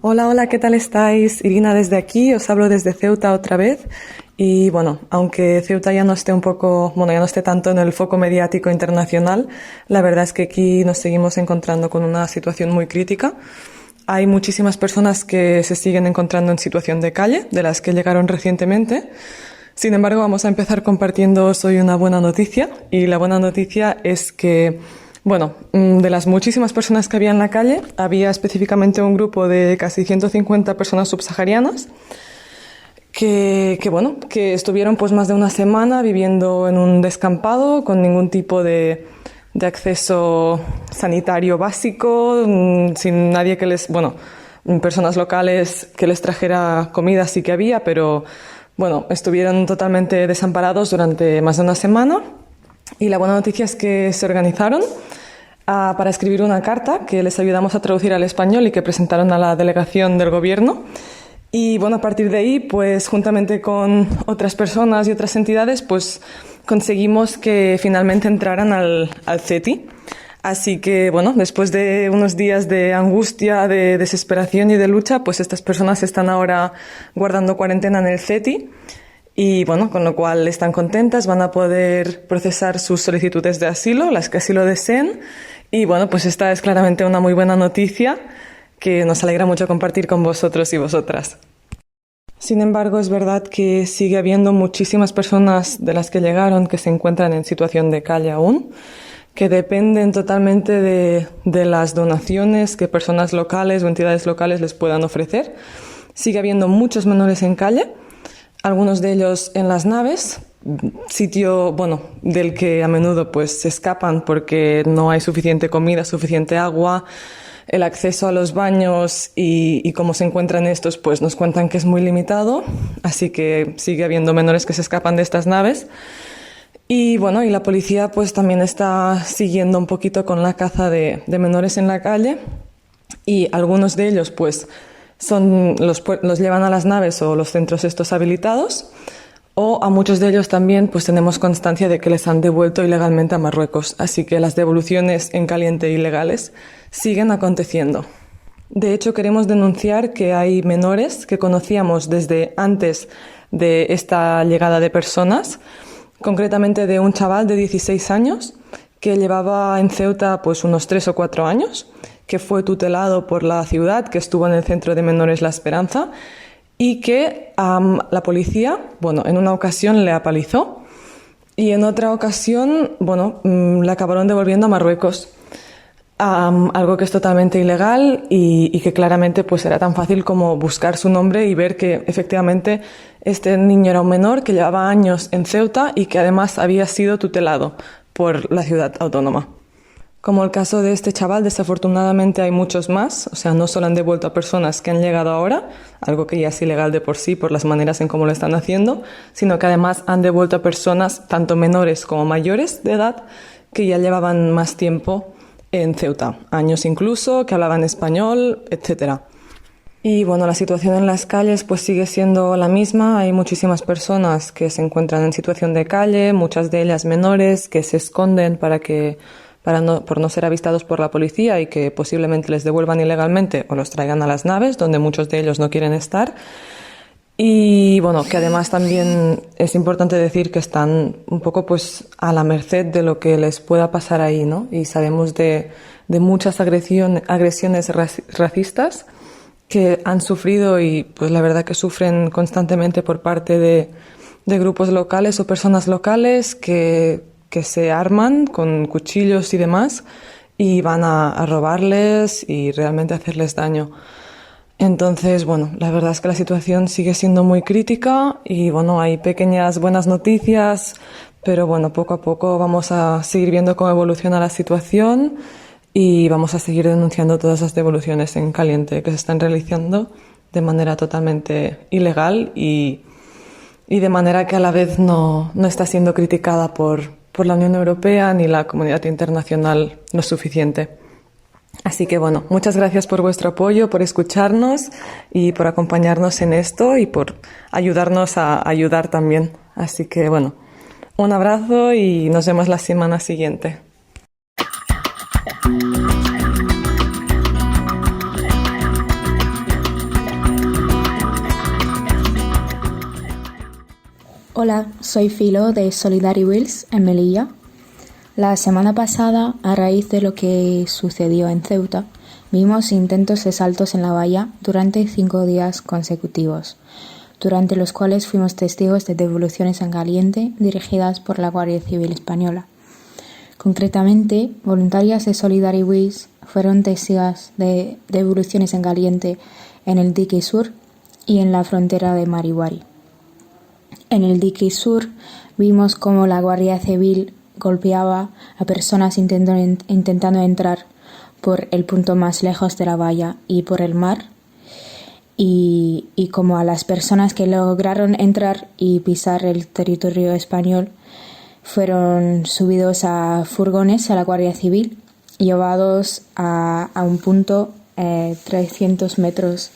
Hola, hola, ¿qué tal estáis? Irina desde aquí, os hablo desde Ceuta otra vez. Y bueno, aunque Ceuta ya no esté ya no esté tanto en el foco mediático internacional, la verdad es que aquí nos seguimos encontrando con una situación muy crítica. Hay muchísimas personas que se siguen encontrando en situación de calle, de las que llegaron recientemente. Sin embargo, vamos a empezar compartiendo hoy una buena noticia. Y la buena noticia es que de las muchísimas personas que había en la calle, había específicamente un grupo de casi 150 personas subsaharianas que estuvieron pues más de una semana viviendo en un descampado con ningún tipo de acceso sanitario básico, sin nadie personas locales que les trajera comida sí que había, pero estuvieron totalmente desamparados durante más de una semana. Y la buena noticia es que se organizaron para escribir una carta que les ayudamos a traducir al español y que presentaron a la delegación del gobierno. Y a partir de ahí, pues juntamente con otras personas y otras entidades, pues conseguimos que finalmente entraran al CETI. Así que, después de unos días de angustia, de desesperación y de lucha, pues estas personas están ahora guardando cuarentena en el CETI. Y con lo cual están contentas, van a poder procesar sus solicitudes de asilo, las que así lo deseen. Y pues esta es claramente una muy buena noticia que nos alegra mucho compartir con vosotros y vosotras. Sin embargo, es verdad que sigue habiendo muchísimas personas de las que llegaron que se encuentran en situación de calle aún, que dependen totalmente de las donaciones que personas locales o entidades locales les puedan ofrecer. Sigue habiendo muchos menores en calle, algunos de ellos en las naves, sitio del que a menudo pues se escapan porque no hay suficiente comida, suficiente agua, el acceso a los baños y cómo se encuentran estos pues nos cuentan que es muy limitado, así que sigue habiendo menores que se escapan de estas naves. Y y la policía pues también está siguiendo un poquito con la caza de menores en la calle, y algunos de ellos pues los llevan a las naves o los centros estos habilitados, o a muchos de ellos también pues tenemos constancia de que les han devuelto ilegalmente a Marruecos, así que las devoluciones en caliente ilegales siguen aconteciendo. De hecho, queremos denunciar que hay menores que conocíamos desde antes de esta llegada de personas, concretamente de un chaval de 16 años que llevaba en Ceuta pues unos 3 o 4 años, que fue tutelado por la ciudad, que estuvo en el centro de menores La Esperanza, y que la policía, en una ocasión le apalizó y en otra ocasión, le acabaron devolviendo a Marruecos. Algo que es totalmente ilegal y que claramente pues era tan fácil como buscar su nombre y ver que efectivamente este niño era un menor que llevaba años en Ceuta y que además había sido tutelado por la ciudad autónoma. Como el caso de este chaval, desafortunadamente hay muchos más, o sea, no solo han devuelto a personas que han llegado ahora, algo que ya es ilegal de por sí por las maneras en cómo lo están haciendo, sino que además han devuelto a personas, tanto menores como mayores de edad, que ya llevaban más tiempo en Ceuta, años incluso, que hablaban español, etcétera. Y la situación en las calles pues sigue siendo la misma. Hay muchísimas personas que se encuentran en situación de calle, muchas de ellas menores, que se esconden por no ser avistados por la policía y que posiblemente les devuelvan ilegalmente o los traigan a las naves, donde muchos de ellos no quieren estar. Y que además también es importante decir que están un poco pues a la merced de lo que les pueda pasar ahí, ¿no? Y sabemos de muchas agresiones racistas que han sufrido y pues la verdad que sufren constantemente por parte de grupos locales o personas locales que se arman con cuchillos y demás y van a robarles y realmente hacerles daño. Entonces, la verdad es que la situación sigue siendo muy crítica y hay pequeñas buenas noticias, pero poco a poco vamos a seguir viendo cómo evoluciona la situación y vamos a seguir denunciando todas las devoluciones en caliente que se están realizando de manera totalmente ilegal y de manera que a la vez no está siendo criticada por la Unión Europea ni la comunidad internacional lo suficiente. Así que muchas gracias por vuestro apoyo, por escucharnos y por acompañarnos en esto y por ayudarnos a ayudar también. Así que un abrazo y nos vemos la semana siguiente. Hola, soy Filo de Solidary Wheels en Melilla. La semana pasada, a raíz de lo que sucedió en Ceuta, vimos intentos de saltos en la valla durante 5 días consecutivos, durante los cuales fuimos testigos de devoluciones en caliente dirigidas por la Guardia Civil Española. Concretamente, voluntarias de Solidary Wheels fueron testigos de devoluciones en caliente en el dique sur y en la frontera de Mariwari. En el dique sur vimos cómo la Guardia Civil golpeaba a personas intentando entrar por el punto más lejos de la valla y por el mar, y como a las personas que lograron entrar y pisar el territorio español fueron subidos a furgones a la Guardia Civil, llevados a un punto 300 metros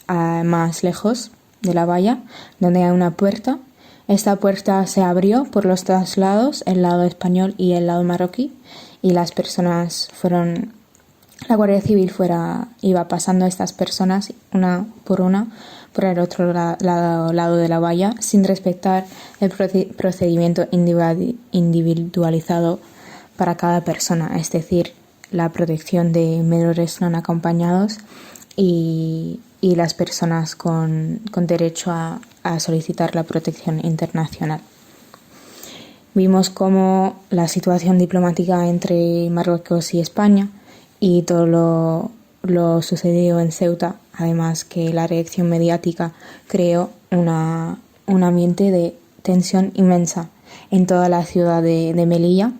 más lejos de la valla, donde hay una puerta. Esta puerta se abrió por los dos lados, el lado español y el lado marroquí, y las personas fueron... La Guardia Civil iba pasando a estas personas una por el otro lado de la valla, sin respetar el procedimiento individualizado para cada persona, es decir, la protección de menores no acompañados y las personas con derecho a solicitar la protección internacional. Vimos cómo la situación diplomática entre Marruecos y España y todo lo sucedido en Ceuta, además que la reacción mediática creó un ambiente de tensión inmensa en toda la ciudad de Melilla,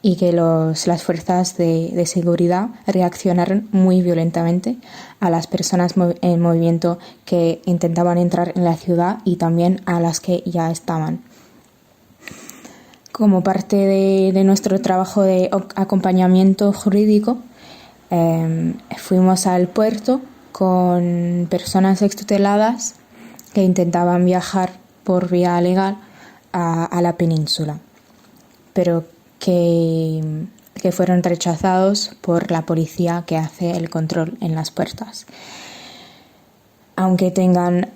y que las fuerzas de seguridad reaccionaron muy violentamente a las personas en movimiento que intentaban entrar en la ciudad y también a las que ya estaban. Como parte de nuestro trabajo de acompañamiento jurídico, fuimos al puerto con personas extuteladas que intentaban viajar por vía legal a la península, pero que fueron rechazados por la policía que hace el control en las puertas, aunque tengan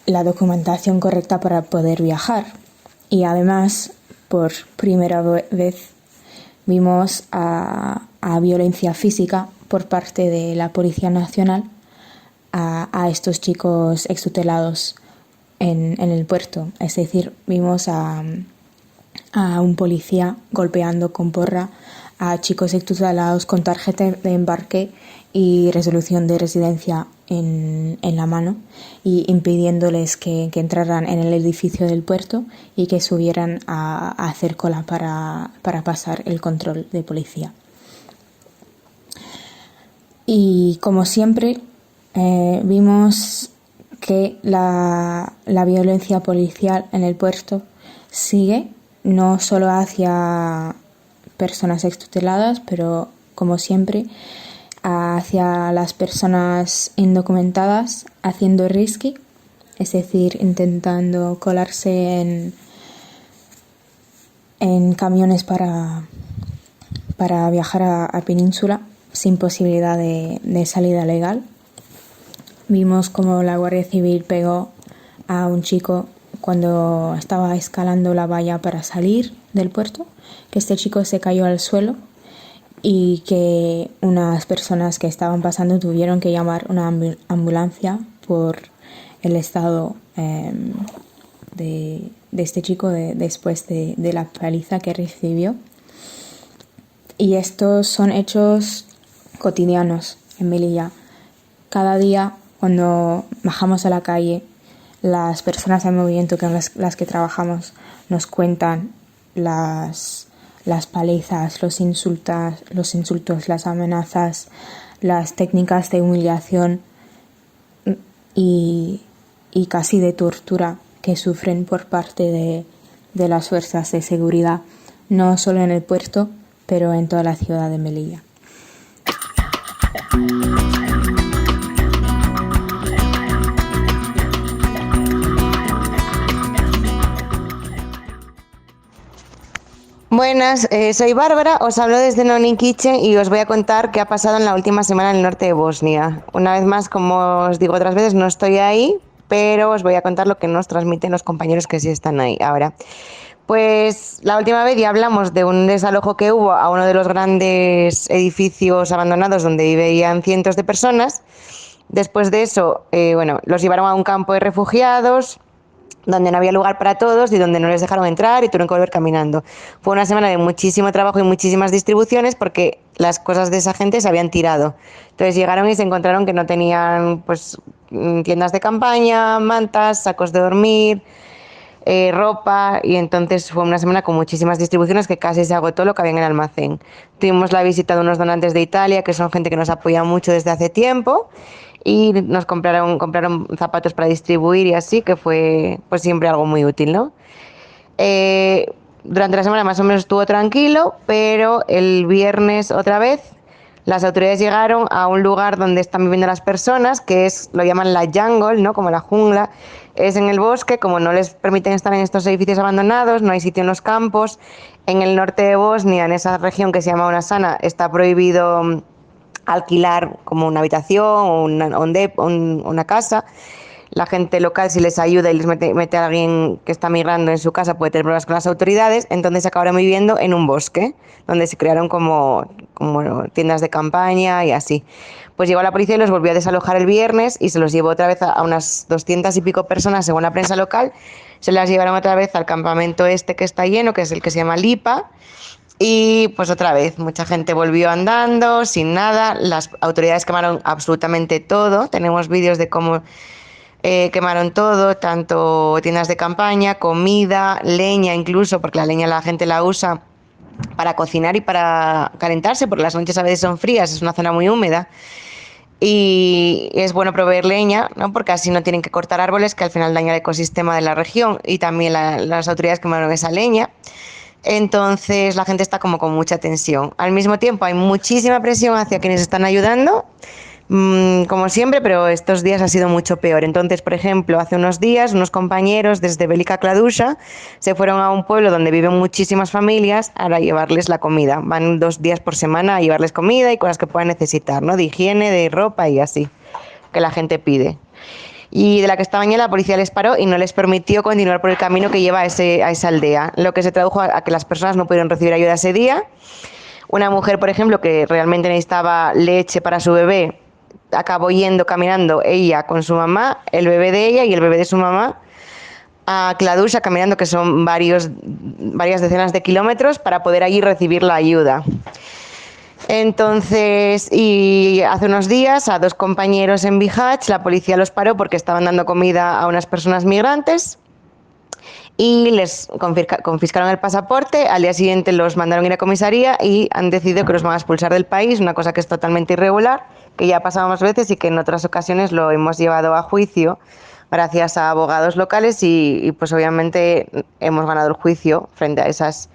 la documentación correcta para poder viajar. Y además, por primera vez, vimos a violencia física por parte de la Policía Nacional a estos chicos extutelados en el puerto. Es decir, vimos a un policía golpeando con porra a chicos extutelados con tarjeta de embarque y resolución de residencia en la mano, y impidiéndoles que entraran en el edificio del puerto y que subieran a hacer cola para pasar el control de policía. Y como siempre, vimos que la violencia policial en el puerto sigue, no solo hacia personas extuteladas, pero como siempre hacia las personas indocumentadas, haciendo risky, es decir, intentando colarse en camiones para viajar a península sin posibilidad de salida legal. Vimos como la Guardia Civil pegó a un chico cuando estaba escalando la valla para salir del puerto, que este chico se cayó al suelo y que unas personas que estaban pasando tuvieron que llamar una ambulancia por el estado de este chico después de la paliza que recibió. Y estos son hechos cotidianos en Melilla. Cada día, cuando bajamos a la calle, las personas en movimiento con las que trabajamos nos cuentan las palizas, los insultos, las amenazas, las técnicas de humillación y casi de tortura que sufren por parte de las fuerzas de seguridad, no solo en el puerto, pero en toda la ciudad de Melilla. Buenas, soy Bárbara, os hablo desde Noni Kitchen y os voy a contar qué ha pasado en la última semana en el norte de Bosnia. Una vez más, como os digo otras veces, no estoy ahí, pero os voy a contar lo que nos transmiten los compañeros que sí están ahí ahora. Pues la última vez ya hablamos de un desalojo que hubo a uno de los grandes edificios abandonados donde vivían cientos de personas. Después de eso, los llevaron a un campo de refugiados donde no había lugar para todos y donde no les dejaron entrar y tuvieron que volver caminando. Fue una semana de muchísimo trabajo y muchísimas distribuciones porque las cosas de esa gente se habían tirado. Entonces llegaron y se encontraron que no tenían pues tiendas de campaña, mantas, sacos de dormir, ropa, y entonces fue una semana con muchísimas distribuciones que casi se agotó lo que había en el almacén. Tuvimos la visita de unos donantes de Italia, que son gente que nos apoya mucho desde hace tiempo, y nos compraron zapatos para distribuir y así, que fue pues siempre algo muy útil, ¿no? Durante la semana más o menos estuvo tranquilo, pero el viernes otra vez las autoridades llegaron a un lugar donde están viviendo las personas, que lo llaman la jungle, ¿no? Como la jungla. Es en el bosque, como no les permiten estar en estos edificios abandonados, no hay sitio en los campos. En el norte de Bosnia, en esa región que se llama Onasana, está prohibido alquilar como una habitación o una casa. La gente local, si les ayuda y les mete a alguien que está migrando en su casa, puede tener problemas con las autoridades. Entonces acabaron viviendo en un bosque, donde se crearon como tiendas de campaña y así. Pues llegó la policía y los volvió a desalojar el viernes y se los llevó otra vez a unas 200 y pico personas, según la prensa local. Se las llevaron otra vez al campamento este que está lleno, que es el que se llama Lipa. Y pues otra vez, mucha gente volvió andando, sin nada. Las autoridades quemaron absolutamente todo. Tenemos vídeos de cómo quemaron todo, tanto tiendas de campaña, comida, leña incluso, porque la leña la gente la usa para cocinar y para calentarse, porque las noches a veces son frías, es una zona muy húmeda. Y es bueno proveer leña, ¿no? Porque así no tienen que cortar árboles, que al final daña el ecosistema de la región, y también las autoridades quemaron esa leña. Entonces la gente está como con mucha tensión. Al mismo tiempo hay muchísima presión hacia quienes están ayudando, como siempre, pero estos días ha sido mucho peor. Entonces, por ejemplo, hace unos días unos compañeros desde Velika Kladuša se fueron a un pueblo donde viven muchísimas familias a llevarles la comida. Van 2 días por semana a llevarles comida y cosas que puedan necesitar, ¿no? De higiene, de ropa y así, que la gente pide. Y de la que estaban ya la policía les paró y no les permitió continuar por el camino que lleva a esa aldea, lo que se tradujo a que las personas no pudieron recibir ayuda ese día. Una mujer, por ejemplo, que realmente necesitaba leche para su bebé, acabó yendo caminando ella con su mamá, el bebé de ella y el bebé de su mamá, a Kladuša caminando, que son varias decenas de kilómetros, para poder allí recibir la ayuda. Entonces, y hace unos días a 2 compañeros en Bihać la policía los paró porque estaban dando comida a unas personas migrantes y les confiscaron el pasaporte. Al día siguiente los mandaron ir a comisaría y han decidido que los van a expulsar del país, una cosa que es totalmente irregular, que ya ha pasado más veces y que en otras ocasiones lo hemos llevado a juicio gracias a abogados locales y pues obviamente hemos ganado el juicio frente a esas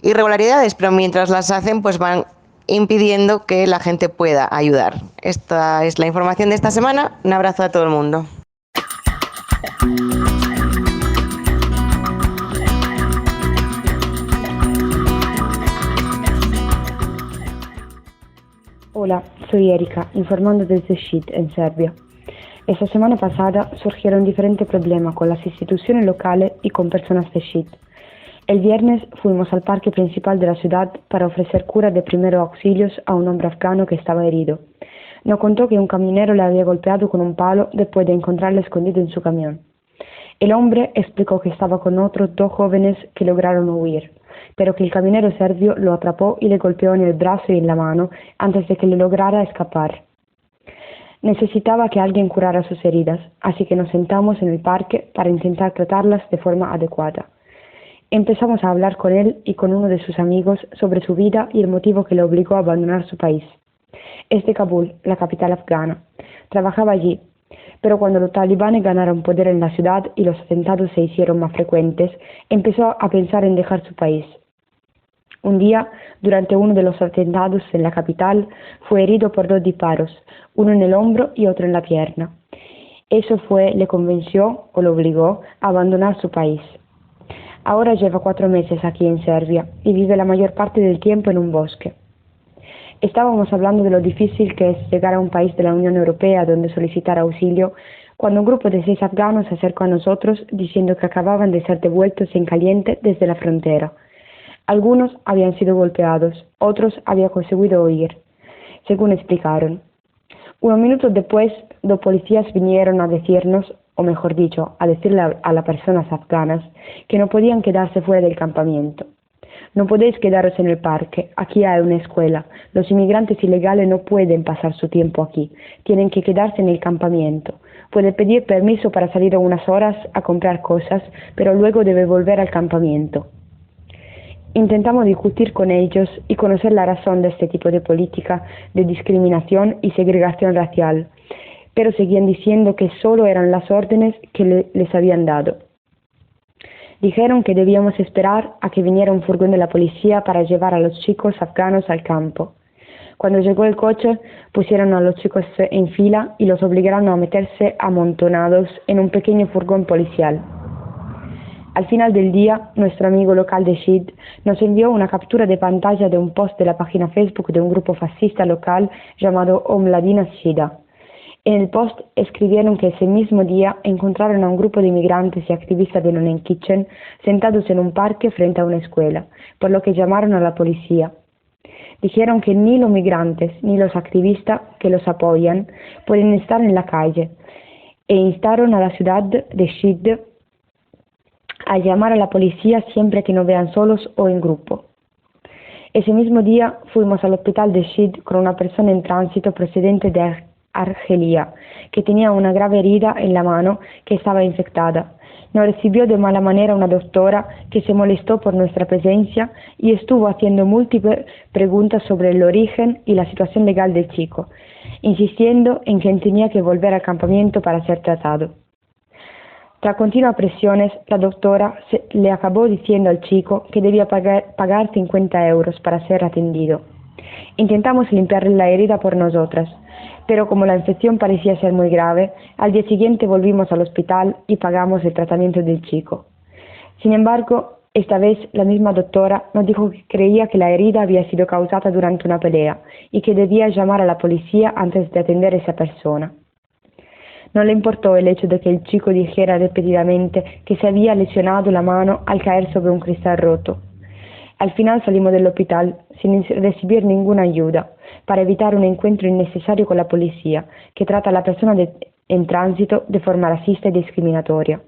irregularidades, pero mientras las hacen pues van impidiendo que la gente pueda ayudar. Esta es la información de esta semana. Un abrazo a todo el mundo. Hola, soy Erika, informando desde Šid, en Serbia. Esta semana pasada surgieron diferentes problemas con las instituciones locales y con personas de Šid. El viernes fuimos al parque principal de la ciudad para ofrecer cura de primeros auxilios a un hombre afgano que estaba herido. Nos contó que un camionero le había golpeado con un palo después de encontrarle escondido en su camión. El hombre explicó que estaba con otros 2 jóvenes que lograron huir, pero que el camionero serbio lo atrapó y le golpeó en el brazo y en la mano antes de que le lograra escapar. Necesitaba que alguien curara sus heridas, así que nos sentamos en el parque para intentar tratarlas de forma adecuada. Empezamos a hablar con él y con uno de sus amigos sobre su vida y el motivo que le obligó a abandonar su país. Es de Kabul, la capital afgana. Trabajaba allí, pero cuando los talibanes ganaron poder en la ciudad y los atentados se hicieron más frecuentes, empezó a pensar en dejar su país. Un día, durante uno de los atentados en la capital, fue herido por 2 disparos, uno en el hombro y otro en la pierna. Eso le convenció o lo obligó a abandonar su país. Ahora lleva 4 meses aquí en Serbia y vive la mayor parte del tiempo en un bosque. Estábamos hablando de lo difícil que es llegar a un país de la Unión Europea donde solicitar auxilio cuando un grupo de 6 afganos se acercó a nosotros diciendo que acababan de ser devueltos en caliente desde la frontera. Algunos habían sido golpeados, otros habían conseguido huir, según explicaron. Unos minutos después, los policías vinieron a decirnos, o mejor dicho, a decirle a las personas afganas, que no podían quedarse fuera del campamento. No podéis quedaros en el parque, aquí hay una escuela. Los inmigrantes ilegales no pueden pasar su tiempo aquí, tienen que quedarse en el campamento. Puede pedir permiso para salir unas horas a comprar cosas, pero luego debe volver al campamento. Intentamos discutir con ellos y conocer la razón de este tipo de política de discriminación y segregación racial, pero seguían diciendo que solo eran las órdenes que les habían dado. Dijeron que debíamos esperar a que viniera un furgón de la policía para llevar a los chicos afganos al campo. Cuando llegó el coche, pusieron a los chicos en fila y los obligaron a meterse amontonados en un pequeño furgón policial. Al final del día, nuestro amigo local de Shid nos envió una captura de pantalla de un post de la página Facebook de un grupo fascista local llamado Omladina Shida. En el post escribieron que ese mismo día encontraron a un grupo de inmigrantes y activistas de Non Kitchen sentados en un parque frente a una escuela, por lo que llamaron a la policía. Dijeron que ni los migrantes ni los activistas que los apoyan pueden estar en la calle e instaron a la ciudad de Shid a llamar a la policía siempre que nos vean solos o en grupo. Ese mismo día fuimos al hospital de Shid con una persona en tránsito procedente de Argelia, que tenía una grave herida en la mano que estaba infectada. Nos recibió de mala manera una doctora que se molestó por nuestra presencia y estuvo haciendo múltiples preguntas sobre el origen y la situación legal del chico, insistiendo en que él tenía que volver al campamento para ser tratado. Tras continuas presiones, la doctora le acabó diciendo al chico que debía pagar 50 euros para ser atendido. Intentamos limpiarle la herida por nosotras, pero como la infección parecía ser muy grave, al día siguiente volvimos al hospital y pagamos el tratamiento del chico. Sin embargo, esta vez la misma doctora nos dijo que creía que la herida había sido causada durante una pelea y que debía llamar a la policía antes de atender a esa persona. No le importó el hecho de que el chico dijera repetidamente que se había lesionado la mano al caer sobre un cristal roto. Al final salimos del hospital sin recibir ninguna ayuda, para evitar un encuentro innecesario con la policía, que trata a la persona en tránsito de forma racista y discriminatoria.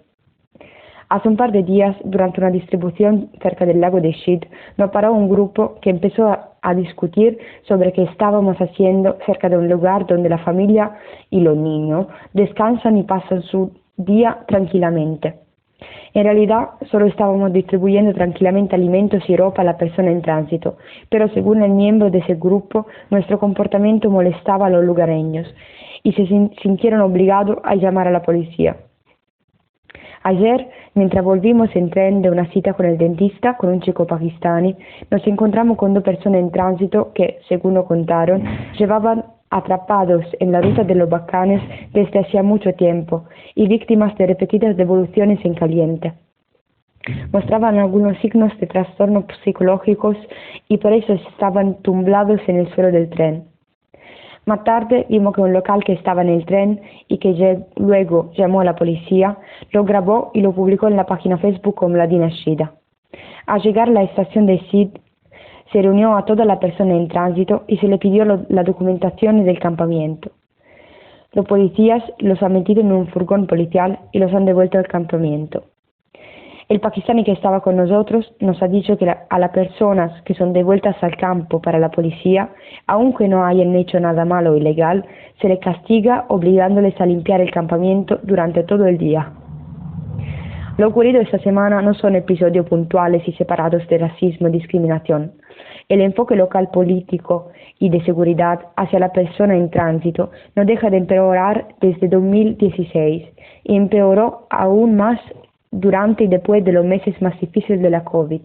Hace un par de días, durante una distribución cerca del lago de Shid, nos paró un grupo que empezó a discutir sobre qué estábamos haciendo cerca de un lugar donde la familia y los niños descansan y pasan su día tranquilamente. En realidad, solo estábamos distribuyendo tranquilamente alimentos y ropa a la persona en tránsito, pero según el miembro de ese grupo, nuestro comportamiento molestaba a los lugareños y se sintieron obligados a llamar a la policía. Ayer, mientras volvimos en tren de una cita con el dentista, con un chico pakistani, nos encontramos con 2 personas en tránsito que, según nos contaron, llevaban atrapados en la ruta de los Balcanes desde hacía mucho tiempo y víctimas de repetidas devoluciones en caliente. Mostraban algunos signos de trastornos psicológicos y por eso estaban tumbados en el suelo del tren. Más tarde vimos que un local que estaba en el tren y que luego llamó a la policía, lo grabó y lo publicó en la página Facebook Omladina Shida. Al llegar a la estación de Shid, se reunió a toda la persona en tránsito y se le pidió la documentación del campamento. Los policías los han metido en un furgón policial y los han devuelto al campamento. El pakistaní que estaba con nosotros nos ha dicho que a las personas que son devueltas al campo para la policía, aunque no hayan hecho nada malo o ilegal, se les castiga obligándoles a limpiar el campamento durante todo el día. Lo ocurrido esta semana no son episodios puntuales y separados de racismo y discriminación. El enfoque local político y de seguridad hacia la persona en tránsito no deja de empeorar desde 2016 y empeoró aún más durante y después de los meses más difíciles de la COVID.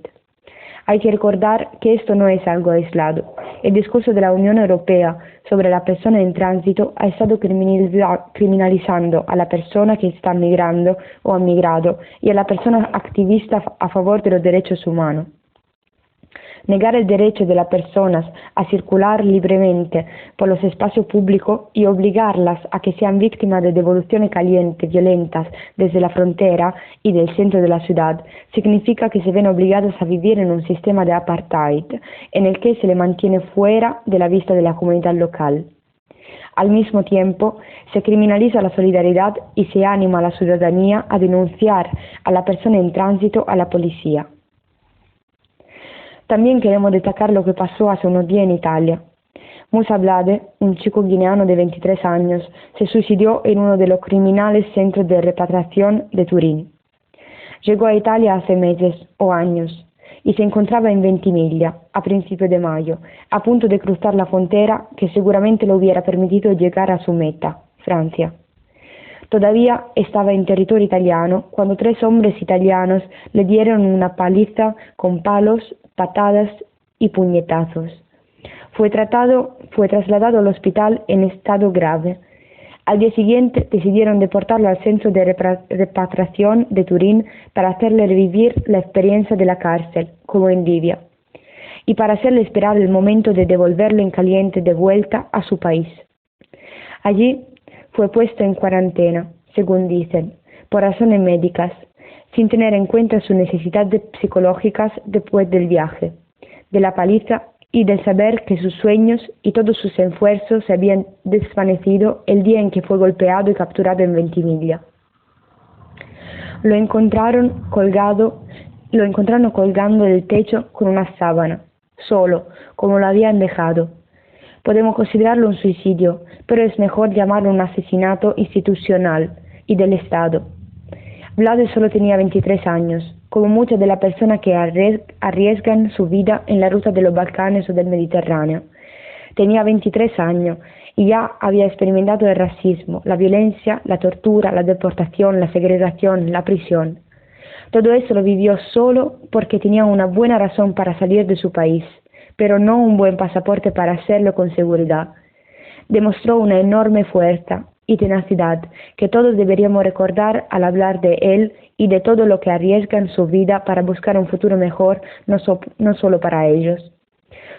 Hay que recordar que esto no es algo aislado. El discurso de la Unión Europea sobre la persona en tránsito ha estado criminalizando a la persona que está migrando o ha migrado y a la persona activista a favor de los derechos humanos. negar el derecho de las personas a circular libremente por los espacios públicos y obligarlas a que sean víctimas de devoluciones calientes violentas desde la frontera y del centro de la ciudad, significa que se ven obligadas a vivir en un sistema de apartheid en el que se le mantiene fuera de la vista de la comunidad local. Al mismo tiempo, se criminaliza la solidaridad y se anima a la ciudadanía a denunciar a la persona en tránsito a la policía. También queremos destacar lo que pasó hace unos días en Italia. Musa Blade, un chico guineano de 23 años, se suicidó en uno de los criminales centros de repatriación de Turín. Llegó a Italia hace meses o años y se encontraba en Ventimiglia a principios de mayo, a punto de cruzar la frontera que seguramente le hubiera permitido llegar a su meta, Francia. Todavía estaba en territorio italiano cuando 3 hombres italianos le dieron una paliza con palos, patadas y puñetazos. Fue trasladado al hospital en estado grave. Al día siguiente decidieron deportarlo al centro de repatriación de Turín para hacerle revivir la experiencia de la cárcel, como en Libia, y para hacerle esperar el momento de devolverlo en caliente de vuelta a su país. Allí fue puesto en cuarentena, según dicen, por razones médicas, sin tener en cuenta sus necesidades psicológicas después del viaje, de la paliza y del saber que sus sueños y todos sus esfuerzos se habían desvanecido el día en que fue golpeado y capturado en Ventimiglia. Lo encontraron colgando del techo con una sábana, solo, como lo habían dejado. Podemos considerarlo un suicidio, pero es mejor llamarlo un asesinato institucional y del Estado. Vlade solo tenía 23 años, como muchas de las personas que arriesgan su vida en la ruta de los Balcanes o del Mediterráneo. Tenía 23 años y ya había experimentado el racismo, la violencia, la tortura, la deportación, la segregación, la prisión. Todo eso lo vivió solo porque tenía una buena razón para salir de su país, pero no un buen pasaporte para hacerlo con seguridad. Demostró una enorme fuerza y tenacidad que todos deberíamos recordar al hablar de él y de todo lo que arriesgan su vida para buscar un futuro mejor, no solo para ellos.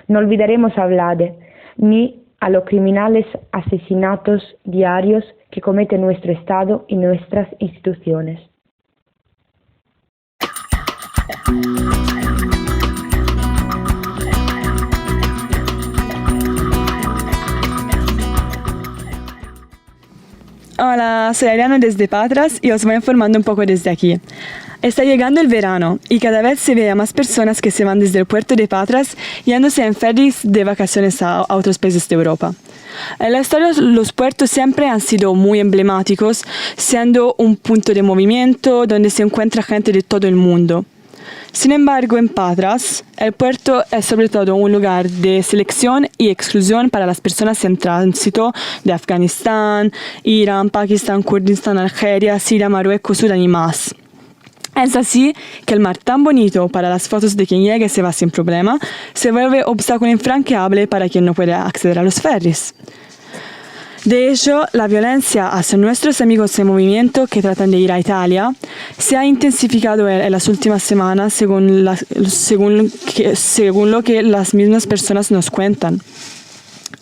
No olvidaremos a Vlade, ni a los criminales asesinatos diarios que comete nuestro Estado y nuestras instituciones. Hola, soy Ariana desde Patras y os voy informando un poco desde aquí. Está llegando el verano y cada vez se ve a más personas que se van desde el puerto de Patras yéndose en ferries de vacaciones a otros países de Europa. En la historia los puertos siempre han sido muy emblemáticos, siendo un punto de movimiento donde se encuentra gente de todo el mundo. Sin embargo, en Patras, el puerto es sobre todo un lugar de selección y exclusión para las personas en tránsito de Afganistán, Irán, Pakistán, Kurdistán, Argelia, Siria, Marruecos, Sudán y más. Es así que el mar tan bonito para las fotos de quien llega y se va sin problema, se vuelve obstáculo infranqueable para quien no puede acceder a los ferries. De hecho, la violencia hacia nuestros amigos en movimiento que tratan de ir a Italia se ha intensificado en las últimas semanas según lo que las mismas personas nos cuentan.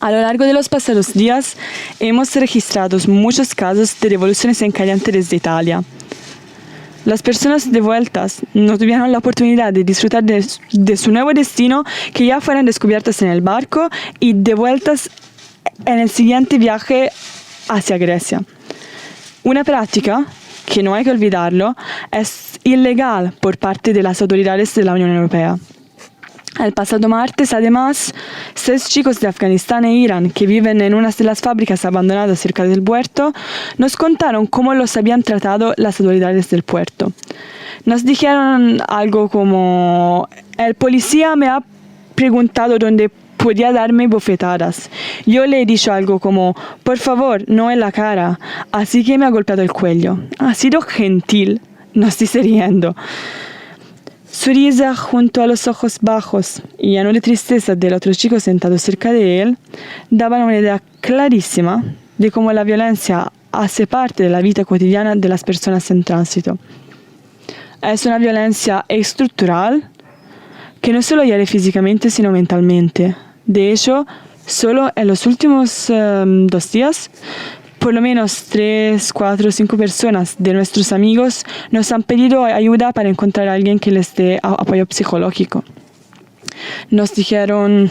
A lo largo de los pasados días hemos registrado muchos casos de devoluciones en caliente desde Italia. Las personas devueltas no tuvieron la oportunidad de disfrutar de su nuevo destino, que ya fueron descubiertas en el barco y devueltas en el siguiente viaje hacia Grecia. Una práctica, que no hay que olvidarlo, es ilegal por parte de las autoridades de la Unión Europea. El pasado martes, además, 6 chicos de Afganistán e Irán que viven en una de las fábricas abandonadas cerca del puerto nos contaron cómo los habían tratado las autoridades del puerto. Nos dijeron algo como: el policía me ha preguntado dónde podía darme bofetadas. Yo le he dicho algo como: por favor, no en la cara. Así que me ha golpeado el cuello. Ha sido gentil, nos dice riendo. Su risa junto a los ojos bajos y lleno de tristeza del otro chico sentado cerca de él daban una idea clarísima de cómo la violencia hace parte de la vida cotidiana de las personas en tránsito. Es una violencia estructural que no solo hiere físicamente, sino mentalmente. De hecho, solo en los últimos 2 días, por lo menos 3, 4, 5 personas de nuestros amigos nos han pedido ayuda para encontrar a alguien que les dé apoyo psicológico. Nos dijeron,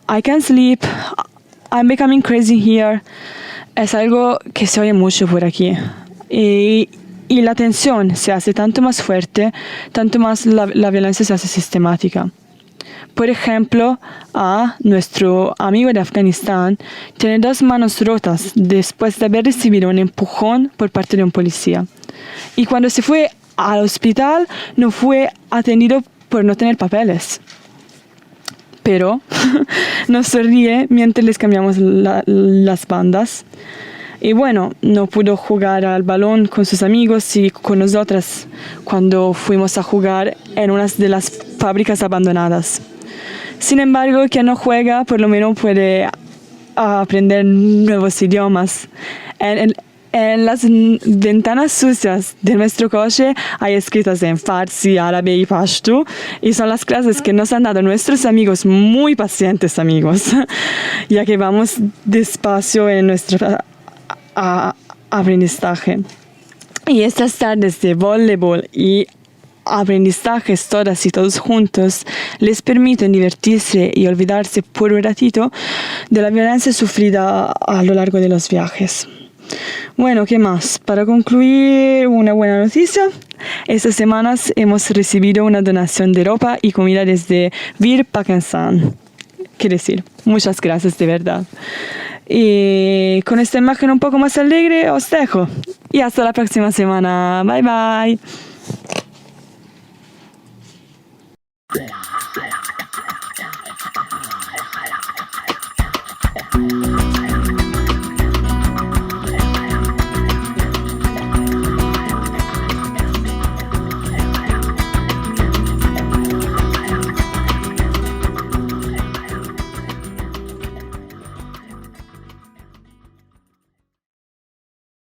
I can't sleep, I'm becoming crazy here. Es algo que se oye mucho por aquí. Y la tensión se hace tanto más fuerte, tanto más la violencia se hace sistemática. Por ejemplo, nuestro amigo de Afganistán tiene 2 manos rotas después de haber recibido un empujón por parte de un policía. Y cuando se fue al hospital no fue atendido por no tener papeles. Pero nos sonríe mientras les cambiamos las bandas. Y bueno, no pudo jugar al balón con sus amigos y con nosotras cuando fuimos a jugar en una de las fábricas abandonadas. Sin embargo, quien no juega por lo menos puede aprender nuevos idiomas. En las ventanas sucias de nuestro coche hay escritas en farsi, árabe y pashto, y son las clases que nos han dado nuestros amigos, muy pacientes amigos, ya que vamos despacio en nuestro aprendizaje. Y estas tardes de voleibol y aprendizajes todas y todos juntos les permiten divertirse y olvidarse por un ratito de la violencia sufrida a lo largo de los viajes. Bueno, ¿qué más? Para concluir, una buena noticia. Estas semanas hemos recibido una donación de ropa y comida desde Vir Pakistan. Quiero decir, muchas gracias de verdad. Y con esta imagen un poco más alegre os dejo. Y hasta la próxima semana. Bye bye.